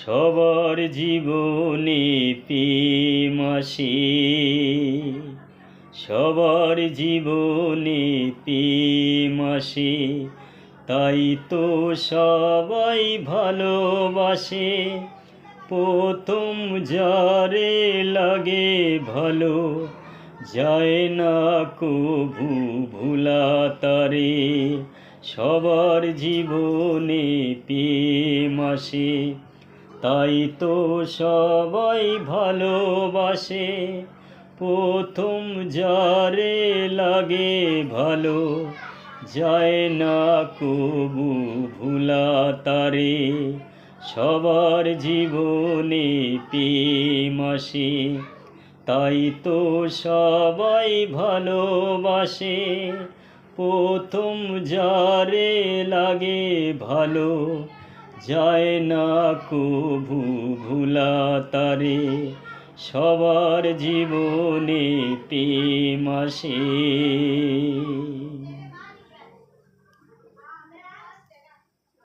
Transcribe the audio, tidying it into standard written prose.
সবার জীবনে প্রেম আসে, সবার জীবনে প্রেম আসে, তাই তো সবাই ভালোবাসে। প্রথম যারে লাগে ভালো, যায় না কভু ভোলা তারে। সবার জীবনে প্রেম আসে, তাই তো সবাই ভালোবাসে। প্রথম যারে লাগে ভালো, যায় না কবু ভোলা তারে। সবার জীবনে প্রেম আসে, তাই তো সবাই ভালোবাসে। প্রথম যারে লাগে ভালো, যায় না কভু ভোলা তারে। সবার জীবনে প্রেম আসে।